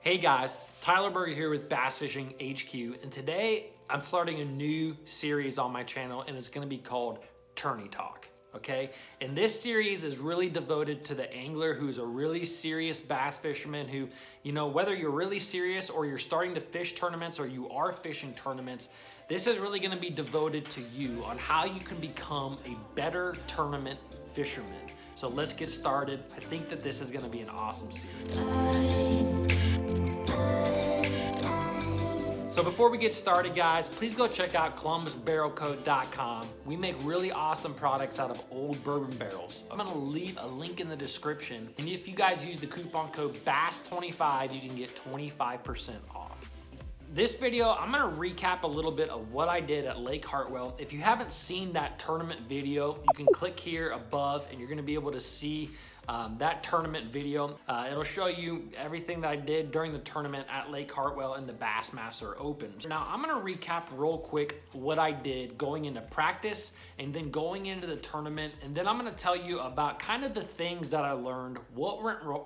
Hey guys, Tyler Berger here with Bass Fishing HQ, and today I'm starting a new series on my channel, and it's going to be called Tourney Talk. Okay, and this series is really devoted to the angler who's a really serious bass fisherman who, you know, whether you're really serious or you're starting to fish tournaments or you are fishing tournaments, this is really going to be devoted to you on how you can become a better tournament fisherman. So let's get started. I think that this is going to be an awesome series. So before we get started, guys, please go check out ColumbusBarrelCo.com. We make really awesome products out of old bourbon barrels. I'm gonna leave a link in the description. And if you guys use the coupon code BASS25, you can get 25% off. This video, I'm gonna recap a little bit of what I did at Lake Hartwell. If you haven't seen that tournament video, you can click here above and you're gonna be able to see that tournament video. It'll show you everything that I did during the tournament at Lake Hartwell in the Bassmaster Open. Now I'm gonna recap real quick what I did going into practice and then going into the tournament, and then I'm gonna tell you about kind of the things that I learned, what went wrong,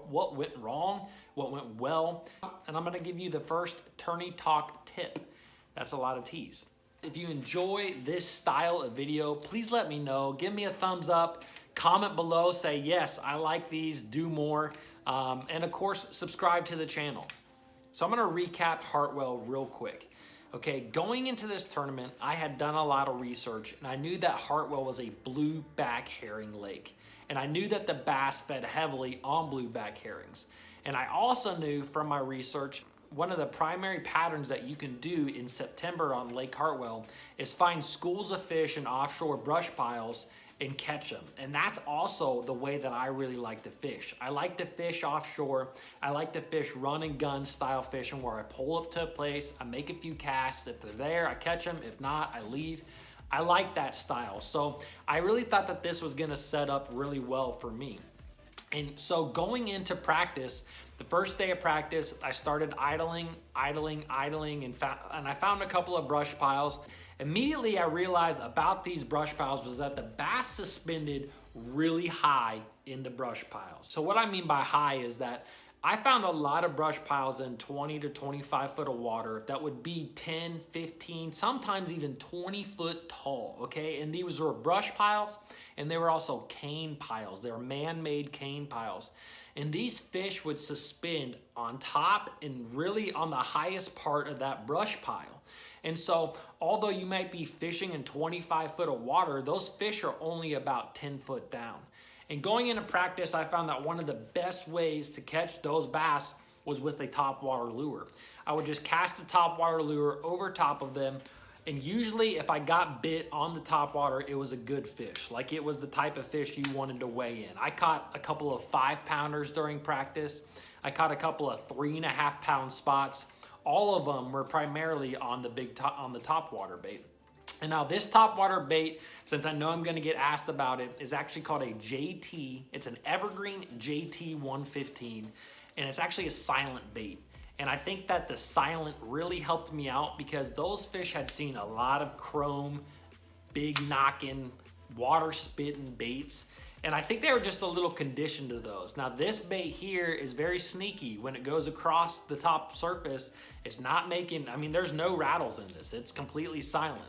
what went well, and I'm gonna give you the first Tourney Talk tip. That's a lot of T's. If you enjoy this style of video, please let me know. Give me a thumbs up, comment below, say, yes, I like these, do more. And of course, subscribe to the channel. So I'm gonna recap Hartwell real quick. Okay, going into this tournament, I had done a lot of research and I knew that Hartwell was a blueback herring lake. And I knew that the bass fed heavily on blueback herrings. And I also knew from my research, one of the primary patterns that you can do in September on Lake Hartwell is find schools of fish in offshore brush piles and catch them. And that's also the way that I really like to fish. I like to fish offshore. I like to fish run and gun style fishing where I pull up to a place, I make a few casts. If they're there, I catch them. If not, I leave. I like that style. So I really thought that this was gonna set up really well for me. And so going into practice, the first day of practice, I started idling, and I found a couple of brush piles. Immediately I realized about these brush piles was that the bass suspended really high in the brush piles. So what I mean by high is that I found a lot of brush piles in 20 to 25 foot of water that would be 10, 15, sometimes even 20 foot tall, okay? And these were brush piles, and they were also cane piles. They were man-made cane piles. And these fish would suspend on top and really on the highest part of that brush pile. And so, although you might be fishing in 25 foot of water, those fish are only about 10 foot down. And going into practice, I found that one of the best ways to catch those bass was with a topwater lure. I would just cast the topwater lure over top of them, and usually if I got bit on the topwater, it was a good fish. Like it was the type of fish you wanted to weigh in. I caught a couple of 5-pounders during practice. I caught a couple of 3.5-pound spots. All of them were primarily on the topwater bait. And now this topwater bait, since I know I'm gonna get asked about it, is actually called a JT. It's an Evergreen JT 115, and it's actually a silent bait. And I think that the silent really helped me out because those fish had seen a lot of chrome, big knocking, water spitting baits. And I think they were just a little conditioned to those. Now this bait here is very sneaky. When it goes across the top surface, it's not making, I mean, there's no rattles in this. It's completely silent.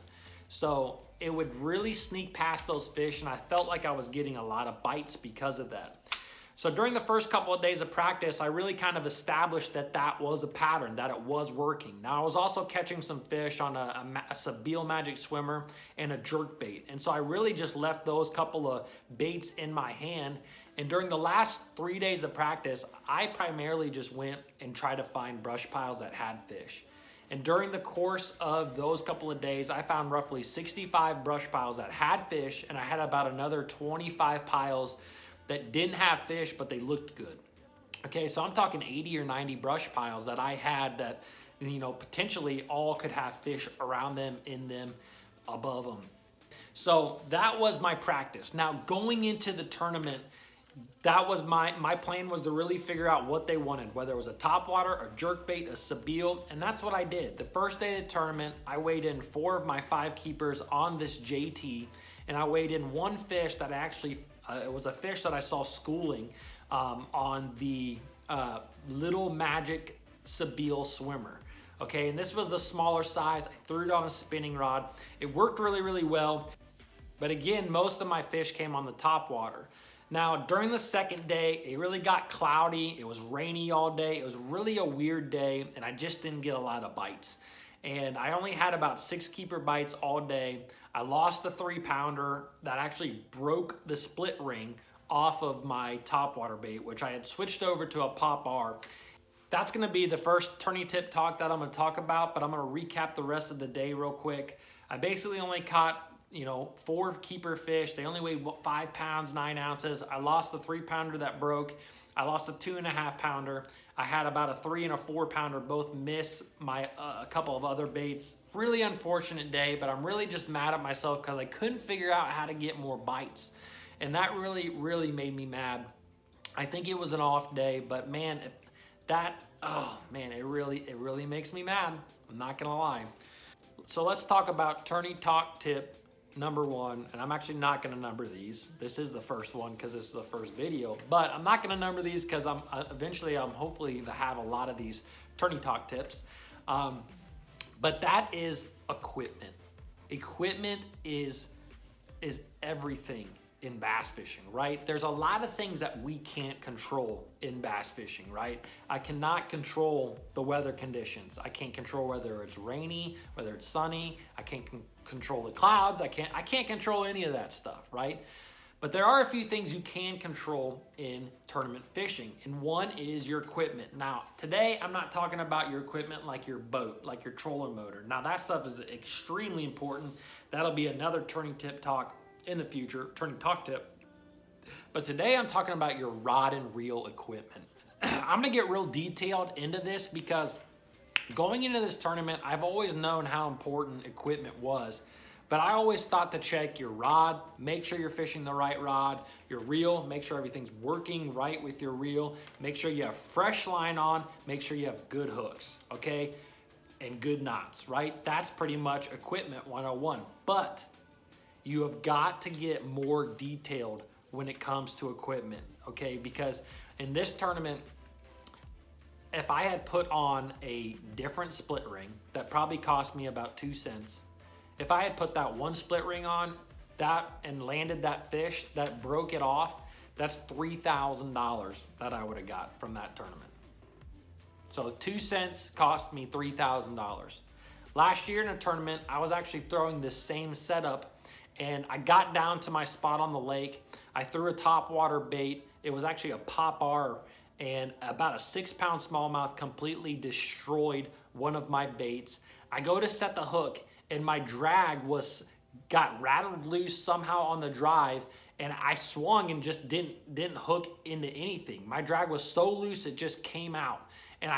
So it would really sneak past those fish, and I felt like I was getting a lot of bites because of that. So during the first couple of days of practice, I really kind of established that that was a pattern, that it was working. Now I was also catching some fish on a Sebile Magic Swimmer and a jerk bait. And so I really just left those couple of baits in my hand. And during the last 3 days of practice, I primarily just went and tried to find brush piles that had fish. And during the course of those couple of days, I found roughly 65 brush piles that had fish, and I had about another 25 piles that didn't have fish, but they looked good. Okay, so I'm talking 80 or 90 brush piles that I had that, you know, potentially all could have fish around them, in them, above them. So that was my practice. Now going into the tournament, that was my plan was to really figure out what they wanted, whether it was a topwater, a jerkbait, a Sebile, and that's what I did. The first day of the tournament, I weighed in 4 of my 5 keepers on this JT, and I weighed in one fish that actually, it was a fish that I saw schooling on the Little Magic Sabile swimmer. Okay, and this was the smaller size. I threw it on a spinning rod. It worked really, really well. But again, most of my fish came on the top water. Now, during the second day, it really got cloudy. It was rainy all day. It was really a weird day, and I just didn't get a lot of bites. And I only had about 6 keeper bites all day. I lost the 3-pounder that actually broke the split ring off of my topwater bait, which I had switched over to a Pop R. That's gonna be the first tourney tip talk that I'm gonna talk about, but I'm gonna recap the rest of the day real quick. I basically only caught 4 keeper fish. They only weighed 5 pounds, 9 ounces. I lost the 3-pounder that broke. I lost a 2.5-pounder. I had about a 3 and a 4-pounder both miss my a couple of other baits. Really unfortunate day, but I'm really just mad at myself because I couldn't figure out how to get more bites. And that really, really made me mad. I think it was an off day, but man, it really makes me mad. I'm not gonna lie. So let's talk about tourney talk tip number 1, and I'm actually not gonna number these. This is the first one because this is the first video, but I'm not gonna number these because I'm hopefully to have a lot of these tourney talk tips. But that is equipment. Equipment is everything in bass fishing, right? There's a lot of things that we can't control in bass fishing, right? I cannot control the weather conditions. I can't control whether it's rainy, whether it's sunny. I can't control the clouds. I can't control any of that stuff, right? But there are a few things you can control in tournament fishing, and one is your equipment. Now, today I'm not talking about your equipment like your boat, like your trolling motor. Now, that stuff is extremely important. That'll be another tourney tip talk in the future, tourney talk tip. But today I'm talking about your rod and reel equipment. I'm gonna get real detailed into this because going into this tournament, I've always known how important equipment was, but I always thought to check your rod, make sure you're fishing the right rod, your reel, make sure everything's working right with your reel, make sure you have fresh line on, make sure you have good hooks, okay? And good knots, right? That's pretty much equipment 101. But you have got to get more detailed when it comes to equipment, okay? Because in this tournament, if I had put on a different split ring, that probably cost me about 2 cents. If I had put that one split ring on that and landed that fish that broke it off, that's $3,000 that I would have got from that tournament. So 2 cents cost me $3,000. Last year in a tournament, I was actually throwing this same setup, and I got down to my spot on the lake. I threw a topwater bait. It was actually a Pop R, and about a 6-pound smallmouth completely destroyed one of my baits. I go to set the hook, and my drag got rattled loose somehow on the drive, and I swung and just didn't hook into anything. My drag was so loose it just came out, and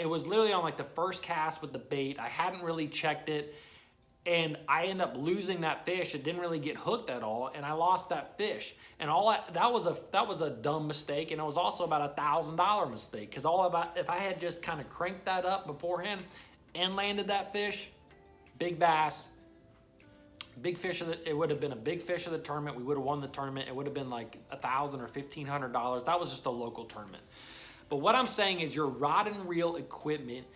it was literally on like the first cast with the bait. I hadn't really checked it, and I ended up losing that fish. It didn't really get hooked at all, and I lost that fish. And that was a dumb mistake, and it was also about $1,000 mistake, because if I had just kind of cranked that up beforehand and landed that fish, big bass, big fish it would have been a big fish of the tournament. We would have won the tournament. It would have been like $1,000 or $1,500. That was just a local tournament. But what I'm saying is your rod and reel equipment,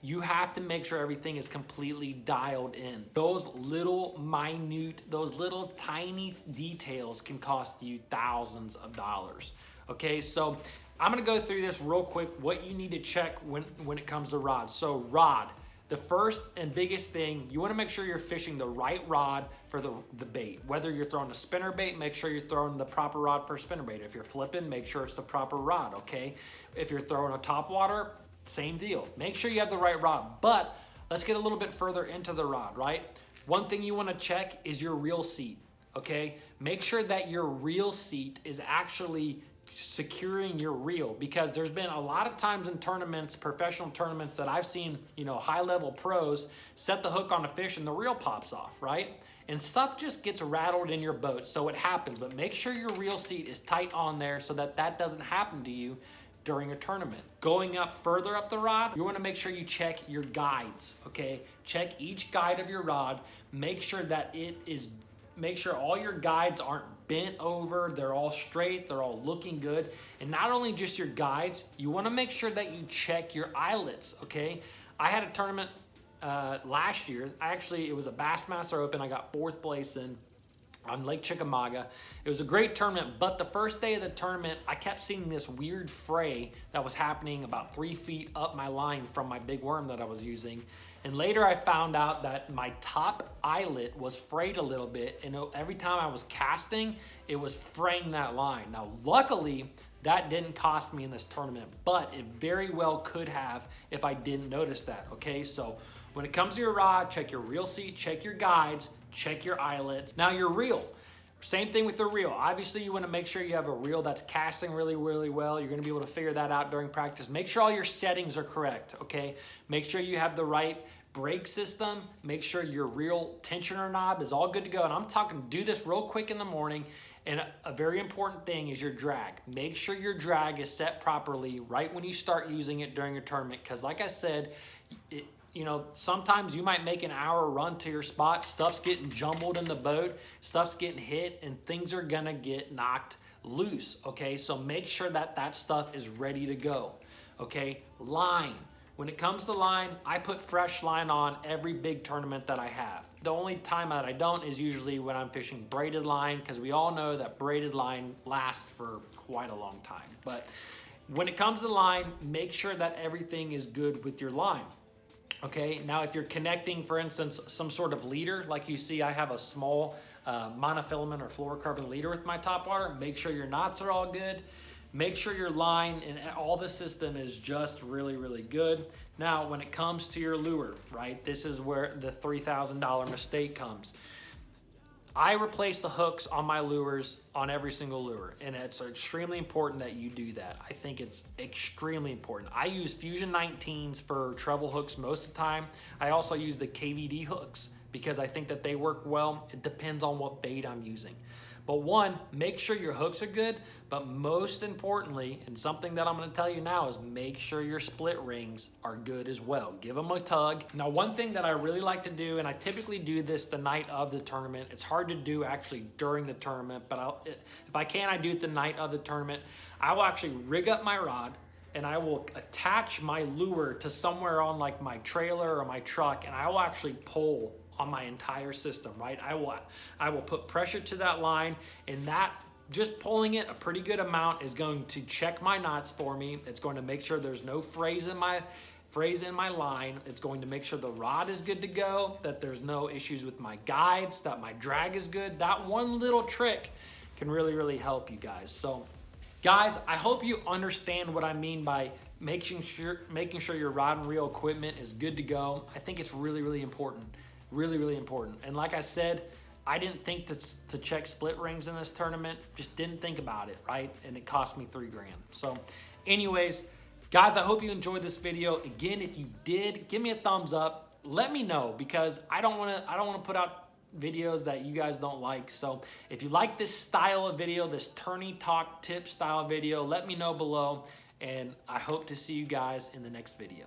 you have to make sure everything is completely dialed in. Those little minute, those little tiny details can cost you thousands of dollars. Okay, so I'm gonna go through this real quick, what you need to check when it comes to rods. So rod, the first and biggest thing, you wanna make sure you're fishing the right rod for the bait. Whether you're throwing a spinner bait, make sure you're throwing the proper rod for a spinner bait. If you're flipping, make sure it's the proper rod, okay? If you're throwing a topwater, same deal. Make sure you have the right rod. But let's get a little bit further into the rod, right? One thing you wanna check is your reel seat, okay? Make sure that your reel seat is actually securing your reel, because there's been a lot of times in tournaments, professional tournaments, that I've seen, high-level pros set the hook on a fish and the reel pops off, right? And stuff just gets rattled in your boat, so it happens. But make sure your reel seat is tight on there so that doesn't happen to you during a tournament. Going up further up the rod, you want to make sure you check your guides, okay? Check each guide of your rod. Make sure all your guides aren't bent over, they're all straight, they're all looking good. And not only just your guides, you wanna make sure that you check your eyelets, okay? I had a tournament last year. It was a Bassmaster Open. I got 4th place in on Lake Chickamauga. It was a great tournament, but the first day of the tournament, I kept seeing this weird fray that was happening about 3 feet up my line from my big worm that I was using. And later I found out that my top eyelet was frayed a little bit, and every time I was casting, it was fraying that line. Now, luckily, that didn't cost me in this tournament, but it very well could have if I didn't notice that, okay? So when it comes to your rod, check your reel seat, check your guides, check your eyelets. Now your reel, same thing with the reel. Obviously you wanna make sure you have a reel that's casting really, really well. You're gonna be able to figure that out during practice. Make sure all your settings are correct, okay? Make sure you have the right brake system. Make sure your reel tensioner knob is all good to go. And I'm talking, do this real quick in the morning. And a very important thing is your drag. Make sure your drag is set properly right when you start using it during your tournament. Because like I said, you know, sometimes you might make an hour run to your spot, stuff's getting jumbled in the boat, stuff's getting hit, and things are gonna get knocked loose, okay? So make sure that that stuff is ready to go, okay? Line. When it comes to line, I put fresh line on every big tournament that I have. The only time that I don't is usually when I'm fishing braided line, because we all know that braided line lasts for quite a long time. But when it comes to line, make sure that everything is good with your line. Okay, now if you're connecting, for instance, some sort of leader, like you see I have a small monofilament or fluorocarbon leader with my top water, make sure your knots are all good. Make sure your line and all the system is just really, really good. Now, when it comes to your lure, right, this is where the $3,000 mistake comes. I replace the hooks on my lures on every single lure, and it's extremely important that you do that. I think it's extremely important. I use Fusion 19s for treble hooks most of the time. I also use the KVD hooks because I think that they work well. It depends on what bait I'm using. But one, make sure your hooks are good, but most importantly, and something that I'm gonna tell you now is make sure your split rings are good as well. Give them a tug. Now, one thing that I really like to do, and I typically do this the night of the tournament, it's hard to do actually during the tournament, but if I can, I do it the night of the tournament. I will actually rig up my rod, and I will attach my lure to somewhere on like my trailer or my truck, and I will actually pull on my entire system, right? I will put pressure to that line, and that just pulling it a pretty good amount is going to check my knots for me. It's going to make sure there's no frays in my line. It's going to make sure the rod is good to go, that there's no issues with my guides, that my drag is good. That one little trick can really, really help you guys. So guys, I hope you understand what I mean by making sure your rod and reel equipment is good to go. I think it's really, really important. Really, really important. And like I said, I didn't think to check split rings in this tournament. Just didn't think about it, right? And it cost me $3 grand. So anyways, guys, I hope you enjoyed this video. Again, if you did, give me a thumbs up. Let me know, because I don't want to put out videos that you guys don't like. So if you like this style of video, this tourney talk tip style video, let me know below. And I hope to see you guys in the next video.